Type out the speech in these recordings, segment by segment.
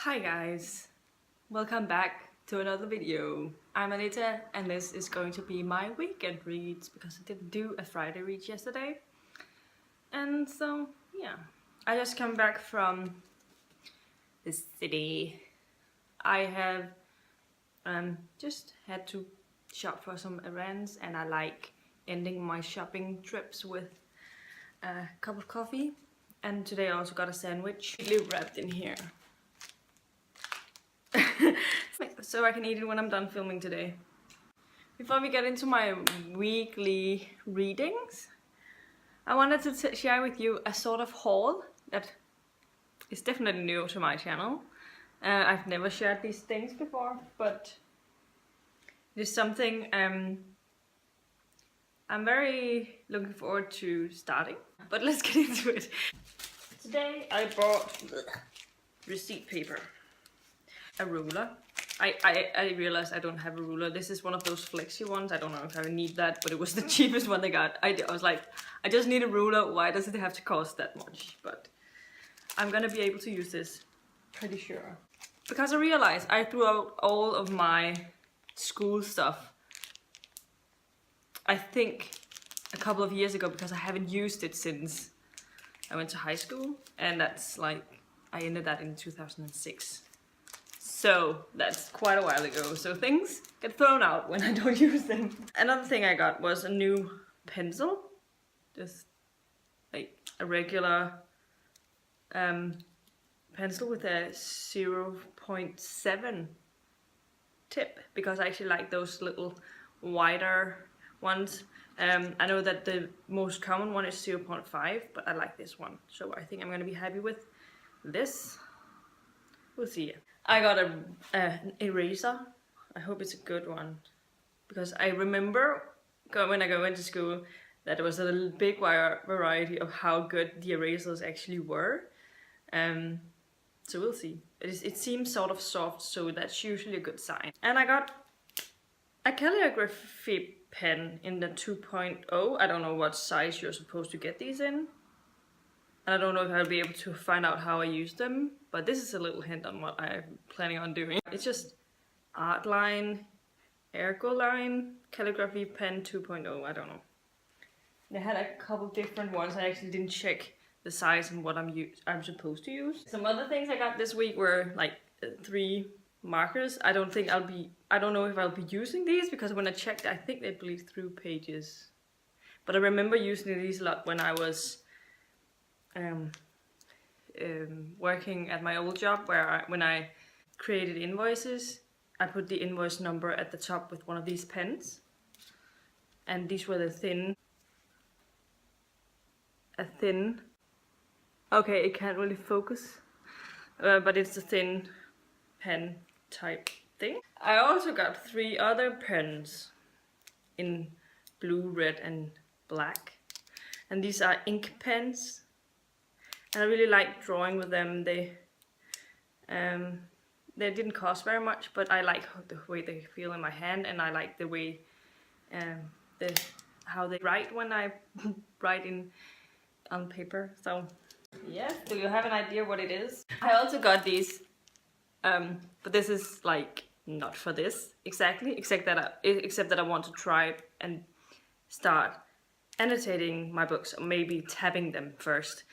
Hi guys, welcome back to another video. I'm Anita and this is going to be my weekend reads because I didn't do a Friday read yesterday. And so yeah, I just come back from the city. I have just had to shop for some errands and I like ending my shopping trips with a cup of coffee. And today I also got a sandwich wrapped in here. So I can eat it when I'm done filming today. Before we get into my weekly readings, I wanted to share with you a sort of haul that is definitely new to my channel. I've never shared these things before, but it is something I'm very looking forward to starting. But let's get into it. Today I bought receipt paper, a ruler. I realized I don't have a ruler. This is one of those flexi ones. I don't know if I need that, but it was the cheapest one they got. I was like, I just need a ruler. Why does it have to cost that much? But I'm gonna be able to use this, pretty sure. Because I realized I threw out all of my school stuff, I think a couple of years ago, because I haven't used it since I went to high school. And that's like, I ended that in 2006. So that's quite a while ago. So things get thrown out when I don't use them. Another thing I got was a new pencil. Just like a regular pencil with a 0.7 tip. Because I actually like those little wider ones. I know that the most common one is 0.5, but I like this one. So I think I'm going to be happy with this. We'll see. I got an eraser. I hope it's a good one. Because I remember when I went to school that there was a little big variety of how good the erasers actually were. So we'll see. It seems sort of soft, so that's usually a good sign. And I got a calligraphy pen in the 2.0. I don't know what size you're supposed to get these in. And I don't know if I'll be able to find out how I use them, but this is a little hint on what I'm planning on doing. It's just art line, ergo line, calligraphy pen 2.0, I don't know. They had a couple different ones. I actually didn't check the size and what I'm supposed to use. Some other things I got this week were like 3 markers. I don't know if I'll be using these because when I checked, I think they bleed through pages. But I remember using these a lot when I was working at my old job, where when I created invoices, I put the invoice number at the top with one of these pens. And these were the thin, okay, it can't really focus, but it's a thin pen type thing. I also got 3 other pens in blue, red and black. And these are ink pens. And I really like drawing with them. They didn't cost very much, but I like the way they feel in my hand, and I like the way how they write when I write on paper. So yes, do you have an idea what it is? I also got these, but this is like not for this exactly, except that I want to try and start annotating my books, or maybe tabbing them first.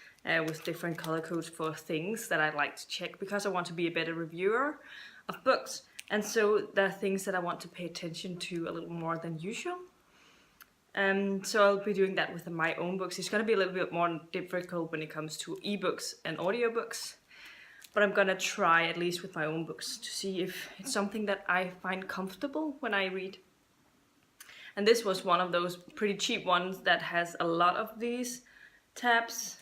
With different color codes for things that I'd like to check, because I want to be a better reviewer of books, and so there are things that I want to pay attention to a little more than usual. So I'll be doing that with my own books. It's going to be a little bit more difficult when it comes to ebooks and audiobooks, but I'm going to try at least with my own books to see if it's something that I find comfortable when I read. And this was one of those pretty cheap ones that has a lot of these tabs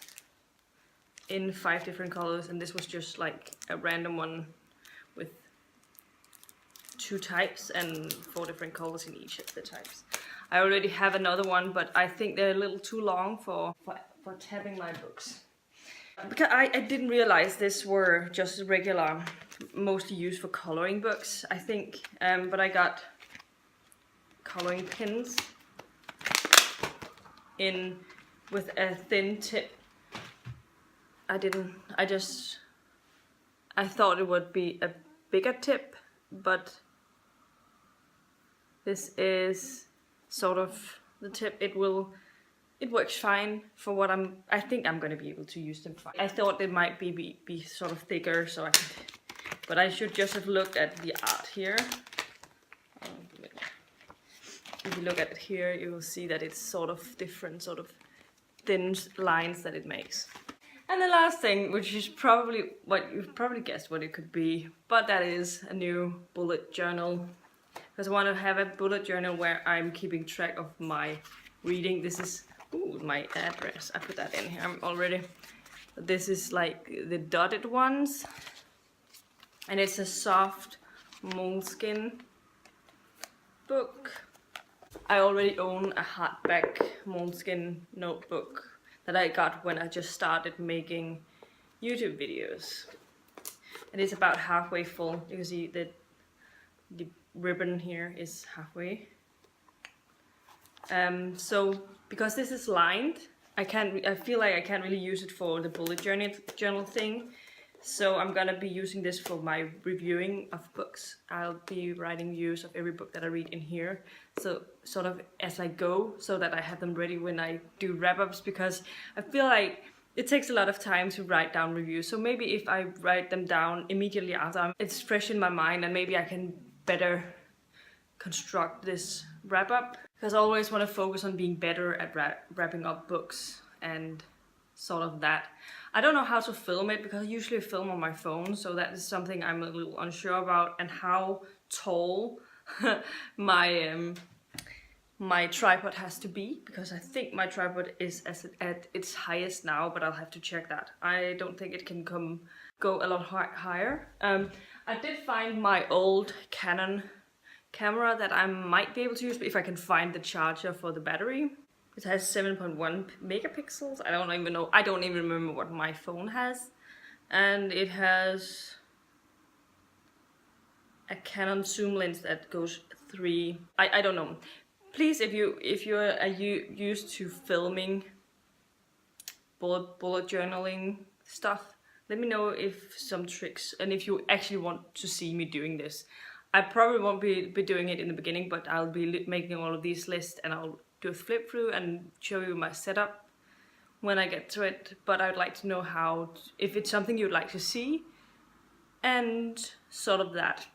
in 5 different colors, and this was just like a random one with 2 types and 4 different colors in each of the types. I already have another one, but I think they're a little too long for tabbing my books. Because I didn't realize this were just regular, mostly used for coloring books, I think. But I got coloring pins with a thin tip. I I thought it would be a bigger tip, but this is sort of the tip. It works fine for what I think I'm gonna be able to use them fine. I thought it might be sort of thicker, so I could, but I should just have looked at the art here. If you look at it here, you will see that it's sort of different, sort of thin lines that it makes. And the last thing, which is probably what you've probably guessed what it could be, but that is a new bullet journal. Because I want to have a bullet journal where I'm keeping track of my reading. This is my address. I put that in here already. This is like the dotted ones, and it's a soft moleskin book. I already own a hardback moleskin notebook that I got when I just started making YouTube videos. And it's about halfway full. You can see that the ribbon here is halfway. So because this is lined, I feel like I can't really use it for the bullet journal thing. So I'm gonna be using this for my reviewing of books. I'll be writing reviews of every book that I read in here. So sort of as I go, so that I have them ready when I do wrap-ups, because I feel like it takes a lot of time to write down reviews. So maybe if I write them down immediately after, it's fresh in my mind, and maybe I can better construct this wrap-up. Because I always want to focus on being better at wrapping up books and sort of that. I don't know how to film it because I usually film on my phone, so that is something I'm a little unsure about, and how tall my my tripod has to be, because I think my tripod is at its highest now, but I'll have to check that. I don't think it can go a lot higher. I did find my old Canon camera that I might be able to use, but if I can find the charger for the battery. It has 7.1 megapixels. I don't even know. I don't even remember what my phone has. And it has a Canon zoom lens that goes 3. I don't know. Please, if you're used to filming bullet journaling stuff, let me know if some tricks, and if you actually want to see me doing this. I probably won't be doing it in the beginning, but I'll be making all of these lists, and I'll do a flip through and show you my setup when I get to it. But I'd like to know if it's something you'd like to see, and sort of that.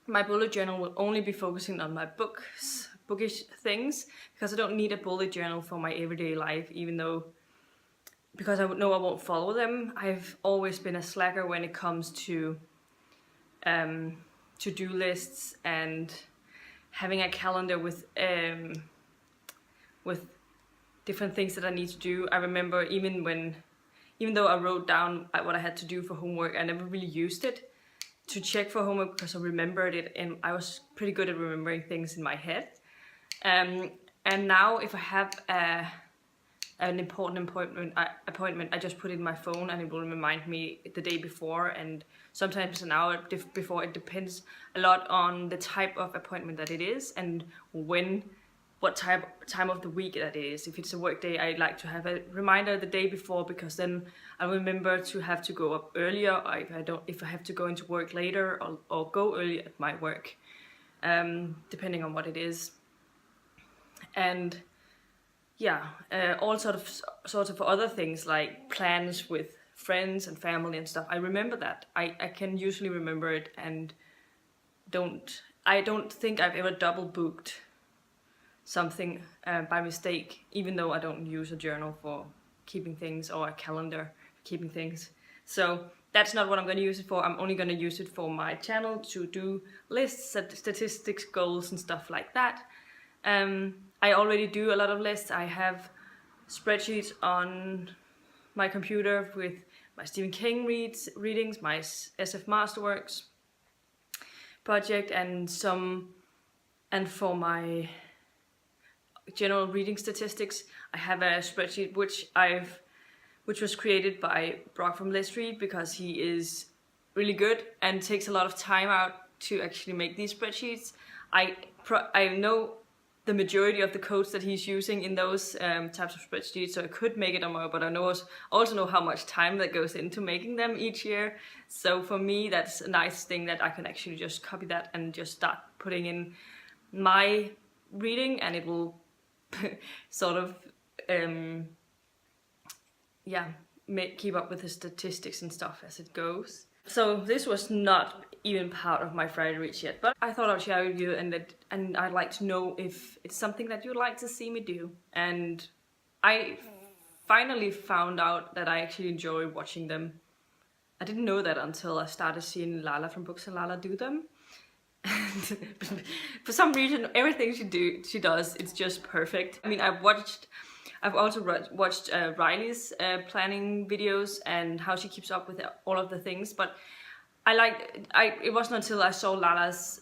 My bullet journal will only be focusing on my bookish things, because I don't need a bullet journal for my everyday life, because I know I won't follow them. I've always been a slacker when it comes to to-do lists and having a calendar with different things that I need to do. I remember even though I wrote down what I had to do for homework, I never really used it to check for homework because I remembered it, and I was pretty good at remembering things in my head. And now if I have an important appointment, I just put it in my phone, and it will remind me the day before, and sometimes an hour before. It depends a lot on the type of appointment that it is, and what time of the week that is. If it's a work day, I like to have a reminder the day before, because then I remember to have to go up earlier, or if I have to go into work later, or go early at my work, depending on what it is. And yeah, all sorts of other things, like plans with friends and family and stuff. I remember that. I can usually remember it, and I don't think I've ever double booked something by mistake, even though I don't use a journal for keeping things, or a calendar for keeping things. So that's not what I'm going to use it for. I'm only going to use it for my channel to do lists, statistics, goals and stuff like that. I already do a lot of lists. I have spreadsheets on my computer with my Stephen King readings, my SF Masterworks project, and for my general reading statistics, I have a spreadsheet which was created by Brock from Let's Read, because he is really good and takes a lot of time out to actually make these spreadsheets. I the majority of the codes that he's using in those types of spreadsheets, so I could make it on my own, but I also know how much time that goes into making them each year. So for me, that's a nice thing that I can actually just copy that and just start putting in my reading, and it will sort of keep up with the statistics and stuff as it goes. So this was not even part of my Friday reads yet, but I thought I'd share with you, and I'd like to know if it's something that you'd like to see me do. And I finally found out that I actually enjoy watching them. I didn't know that until I started seeing Lala from Books and Lala do them. And for some reason, everything she does, it's just perfect. I mean, I've also watched Riley's planning videos and how she keeps up with all of the things, but it wasn't until I saw Lala's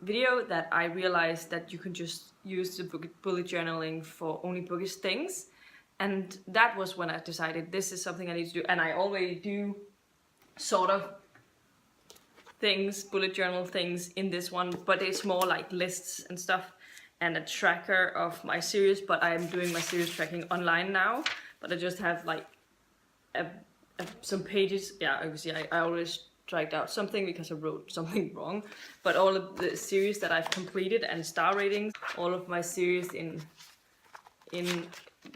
video that I realized that you can just use the bullet journaling for only bookish things, and that was when I decided this is something I need to do. And I already do sort of bullet journal things in this one, but it's more like lists and stuff and a tracker of my series. But I am doing my series tracking online now, but I just have like some pages. Yeah, obviously I always dragged out something because I wrote something wrong, but all of the series that I've completed and star ratings, all of my series in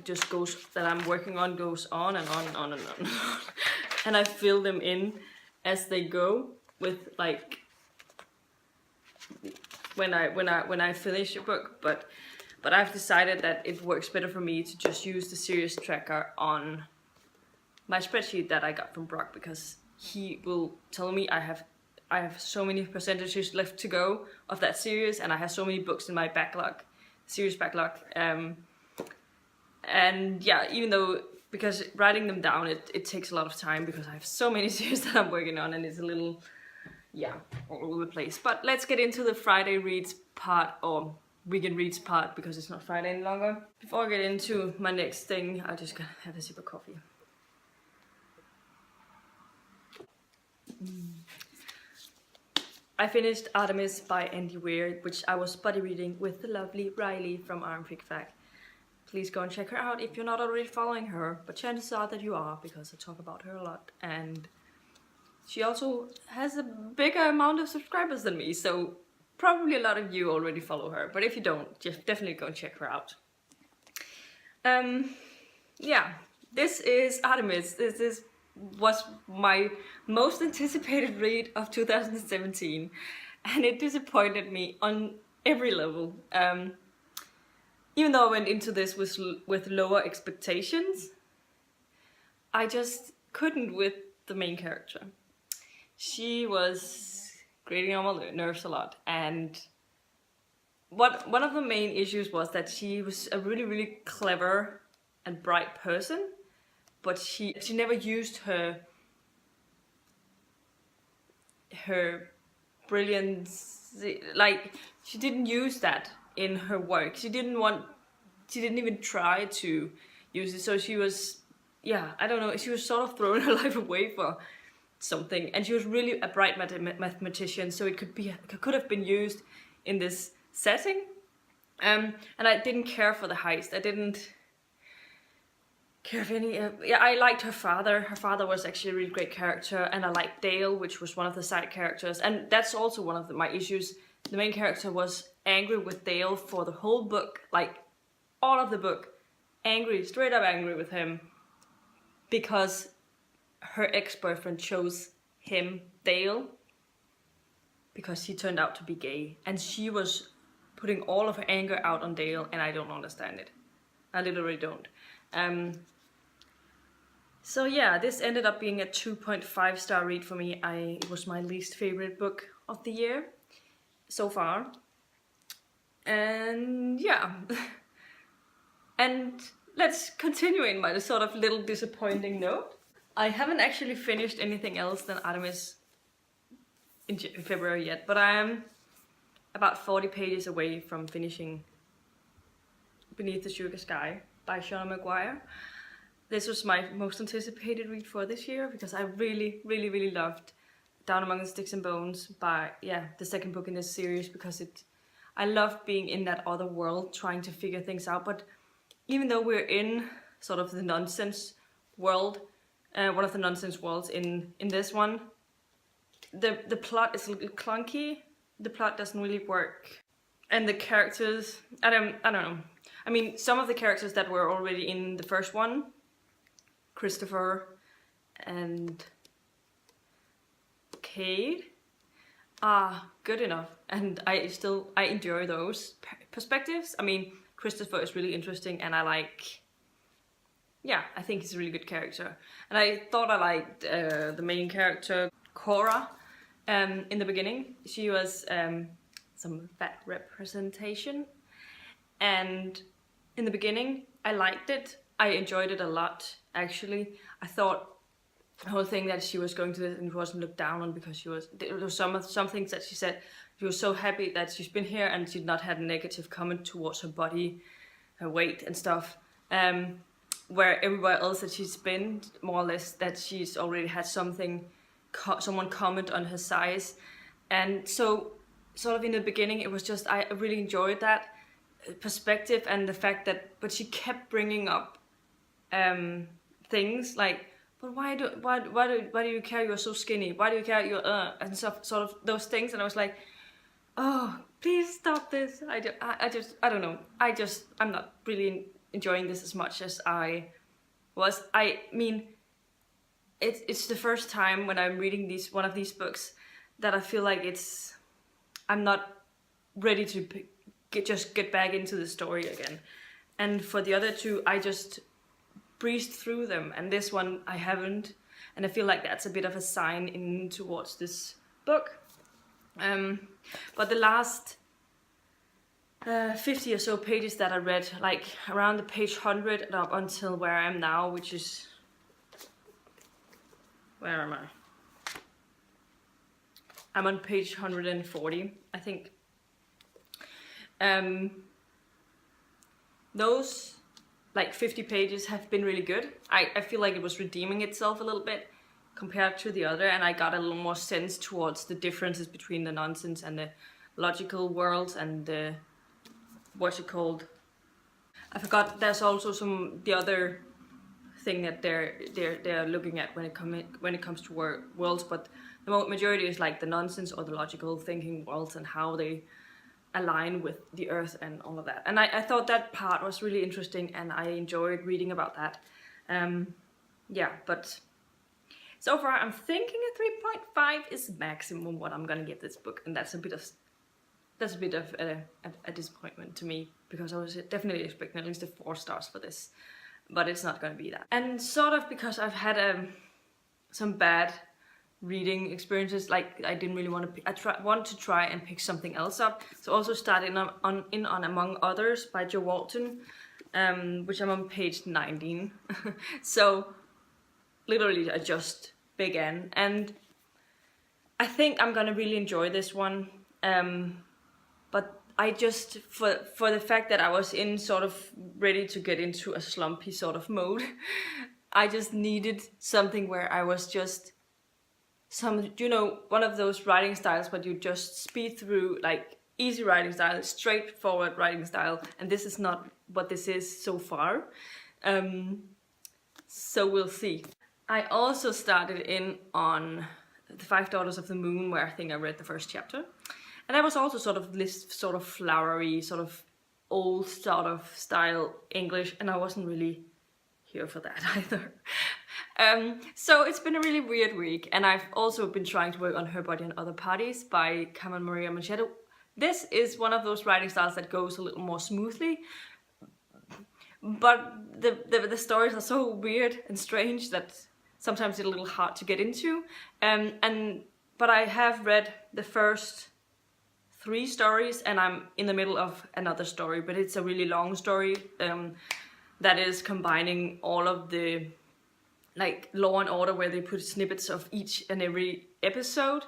just goes that I'm working on goes on and on and on and on. And I fill them in as they go with like when I finish a book, but I've decided that it works better for me to just use the series tracker on my spreadsheet that I got from Brock, because he will tell me I have so many percentages left to go of that series, and I have so many books in my series backlog. And yeah, even though, because writing them down, it takes a lot of time because I have so many series that I'm working on, and it's a little, all over the place. But let's get into the Friday reads part, or weekend reads part, because it's not Friday any longer. Before I get into my next thing, I just gotta have a sip of coffee. I finished Artemis by Andy Weir, which I was buddy reading with the lovely Riley from Arm Fig Fact. Please go and check her out if you're not already following her, but chances are that you are, because I talk about her a lot, and she also has a bigger amount of subscribers than me, so probably a lot of you already follow her, but if you don't, just definitely go and check her out. This is Artemis. This was my most anticipated read of 2017, and it disappointed me on every level. Even though I went into this with lower expectations, I just couldn't with the main character. She was grating on my nerves a lot, and one of the main issues was that she was a really, really clever and bright person, but she never used her brilliance, like she didn't use that in her work. She didn't even try to use it, so she was, I don't know, she was sort of throwing her life away for something, and she was really a bright mathematician, so it could have been used in this setting. And I didn't care for the heist. I didn't care for any. I liked her father. Her father was actually a really great character, and I liked Dale, which was one of the side characters, and that's also one of my issues. The main character was angry with Dale for the whole book, like all of the book, straight up angry with him, because her ex-boyfriend chose him, Dale, because he turned out to be gay, and she was putting all of her anger out on Dale, and I don't understand it. I literally don't. So yeah, this ended up being a 2.5 star read for me. It was my least favorite book of the year so far. And yeah. And let's continue in my sort of little disappointing note. I haven't actually finished anything else than Artemis in February yet, but I am about 40 pages away from finishing Beneath the Sugar Sky by Shauna Maguire. This was my most anticipated read for this year, because I really, really, really loved Down Among the Sticks and Bones, by the second book in this series, because I love being in that other world, trying to figure things out. But even though we're in sort of the nonsense world, one of the nonsense worlds in this one, the plot is a little clunky. The plot doesn't really work, and the characters, I don't know. I mean, some of the characters that were already in the first one, Christopher and Kate, are good enough, and I enjoy those perspectives. I mean, Christopher is really interesting, and I think he's a really good character. And I thought I liked the main character, Cora, in the beginning. She was some fat representation, and in the beginning I liked it. I enjoyed it a lot, actually. I thought the whole thing that she was going to this and wasn't looked down on because there was some things that she said. She was so happy that she's been here and she'd not had a negative comment towards her body, her weight and stuff. Where everywhere else that she's been, more or less, that she's already had someone comment on her size. And so sort of in the beginning it was just, I really enjoyed that perspective and the fact that, but she kept bringing up things like, but why do you care you're so skinny? Why do you care you're and stuff, sort of those things. And I was like, oh, please stop this. I don't know. I'm not really enjoying this as much as I was. I mean, it's the first time when I'm reading one of these books that I feel like I'm not ready to just get back into the story again. And for the other two, I just breezed through them, and this one I haven't, and I feel like that's a bit of a sign in towards this book. But the last 50 or so pages that I read, like around the page 100 and up until where I am now, which is, where am I? I'm on page 140, I think. Those like 50 pages have been really good. I feel like it was redeeming itself a little bit compared to the other, and I got a little more sense towards the differences between the nonsense and the logical worlds and the, what's it called? I forgot. There's also the other thing that they're looking at when it comes to worlds, but the majority is like the nonsense or the logical thinking worlds and how they align with the earth and all of that. And I thought that part was really interesting, and I enjoyed reading about that. Yeah, but so far I'm thinking a 3.5 is maximum what I'm gonna give this book, and that's a bit of a disappointment to me, because I was definitely expecting at least a 4 stars for this, but it's not gonna be that. And sort of because I've had some bad reading experiences, like I didn't really want to want to try and pick something else up, so also started on Among Others by Jo Walton, which I'm on page 19. So literally I just began, and I think I'm gonna really enjoy this one, but I just, for the fact that I was in sort of ready to get into a slumpy sort of mode, I just needed something where I was just one of those writing styles where you just speed through, like easy writing style, straightforward writing style, and this is not what this is so far. So we'll see. I also started in on The 5 Daughters of the Moon, where I think I read the first chapter, and that was also sort of this sort of flowery, sort of old sort of style English, and I wasn't really here for that either. So it's been a really weird week, and I've also been trying to work on Her Body and Other Parties by Carmen Maria Machado. This is one of those writing styles that goes a little more smoothly, but the stories are so weird and strange that sometimes it's a little hard to get into. But I have read the first 3 stories, and I'm in the middle of another story, but it's a really long story that is combining all of the, like, Law and Order, where they put snippets of each and every episode,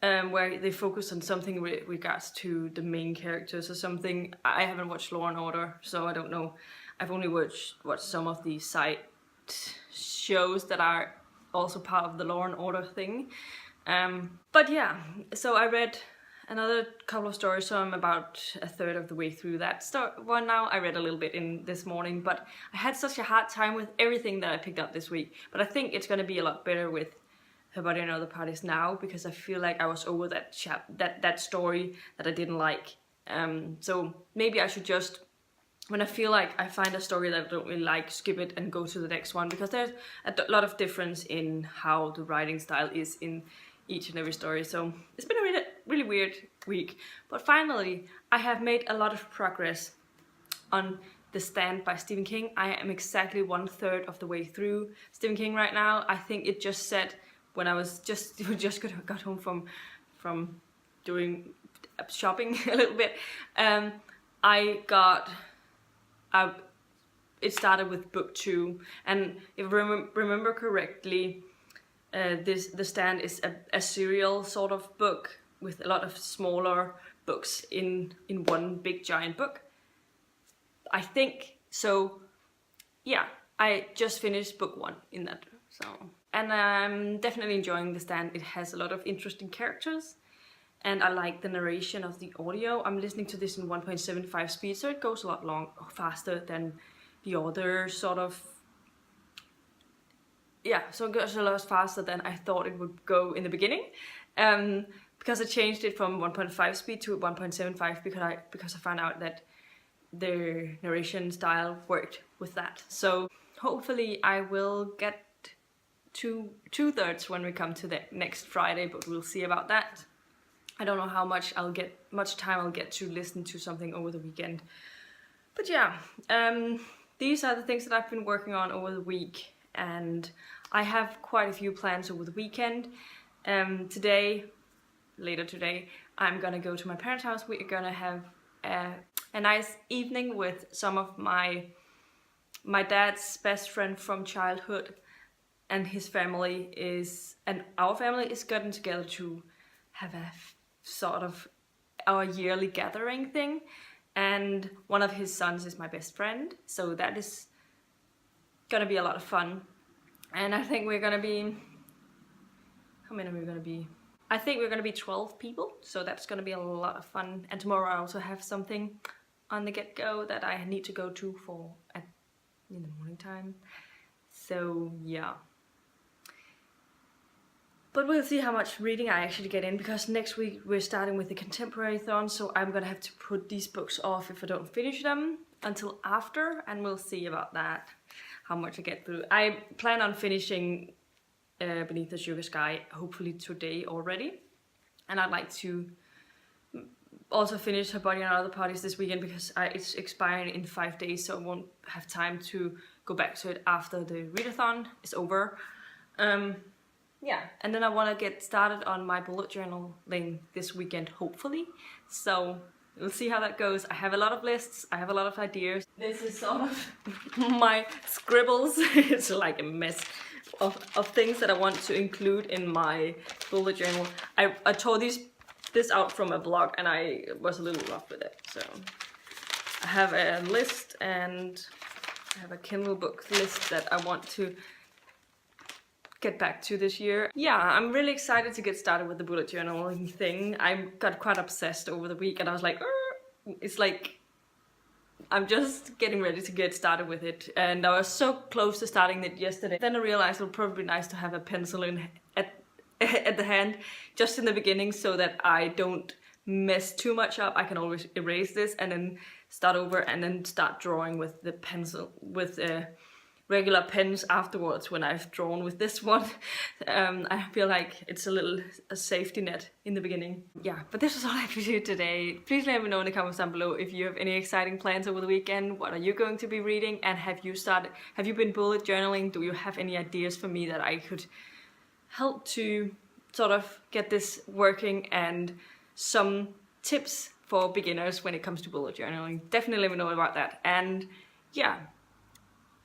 where they focus on something with regards to the main characters or something. I haven't watched Law and Order, so I don't know. I've only watched some of the side shows that are also part of the Law and Order thing. But yeah, so I read another couple of stories, so I'm about a third of the way through that one now. I read a little bit in this morning, but I had such a hard time with everything that I picked up this week. But I think it's going to be a lot better with Her Body and Other Parties now, because I feel like I was over that story that I didn't like. So maybe I should just, when I feel like I find a story that I don't really like, skip it and go to the next one, because there's a lot of difference in how the writing style is in each and every story. So it's been a really weird week, but finally I have made a lot of progress on The Stand by Stephen King. I am exactly 1/3 of the way through Stephen King right now. I think it just said when I was just got home from doing shopping a little bit. It started with book 2, and if I remember correctly, The Stand is a serial sort of book with a lot of smaller books in one big giant book, I think. So yeah, I just finished book 1 in that. So, and I'm definitely enjoying The Stand. It has a lot of interesting characters, and I like the narration of the audio. I'm listening to this in 1.75 speed, so it goes a lot faster than the other sort of. Yeah, so it goes a lot faster than I thought it would go in the beginning, because I changed it from 1.5 speed to 1.75 because I found out that the narration style worked with that. So hopefully I will get to 2/3 when we come to the next Friday, but we'll see about that. I don't know how much time I'll get to listen to something over the weekend. But yeah, these are the things that I've been working on over the week, and I have quite a few plans over the weekend. Later today, I'm gonna go to my parents' house. We're gonna have a nice evening with some of my dad's best friend from childhood, and his family and our family is getting together to have a sort of our yearly gathering thing, and one of his sons is my best friend, so that is gonna be a lot of fun. And I think we're gonna be, how many are we gonna be? I think we're gonna be 12 people, so that's gonna be a lot of fun. And tomorrow I also have something on the get-go that I need to go to in the morning time. So yeah. But we'll see how much reading I actually get in, because next week we're starting with the contemporary-thon, so I'm gonna have to put these books off if I don't finish them until after, and we'll see about that, how much I get through. I plan on finishing Beneath the Sugar Sky hopefully today already, and I'd like to also finish Her Body and Other Parties this weekend, because it's expiring in 5 days, so I won't have time to go back to it after the readathon is over. Yeah, and then I want to get started on my bullet journaling this weekend, hopefully. So we'll see how that goes. I have a lot of lists, I have a lot of ideas. This is sort of my scribbles. It's like a mess of things that I want to include in my bullet journal. I tore this out from a blog, and I was a little rough with it. So I have a list, and I have a Kindle book list that I want to get back to this year. Yeah, I'm really excited to get started with the bullet journaling thing. I got quite obsessed over the week, and I was like, it's like I'm just getting ready to get started with it, and I was so close to starting it yesterday. Then I realized it would probably be nice to have a pencil at the hand just in the beginning, so that I don't mess too much up. I can always erase this and then start over, and then start drawing with the pencil, with regular pens afterwards when I've drawn with this one. I feel like it's a safety net in the beginning. Yeah, but this is all I have to do today. Please let me know in the comments down below if you have any exciting plans over the weekend. What are you going to be reading? And have you been bullet journaling? Do you have any ideas for me that I could help to sort of get this working, and some tips for beginners when it comes to bullet journaling? Definitely let me know about that. And yeah,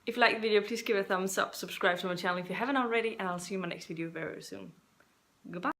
if you like the video, please give it a thumbs up, subscribe to my channel if you haven't already, and I'll see you in my next video very soon. Goodbye!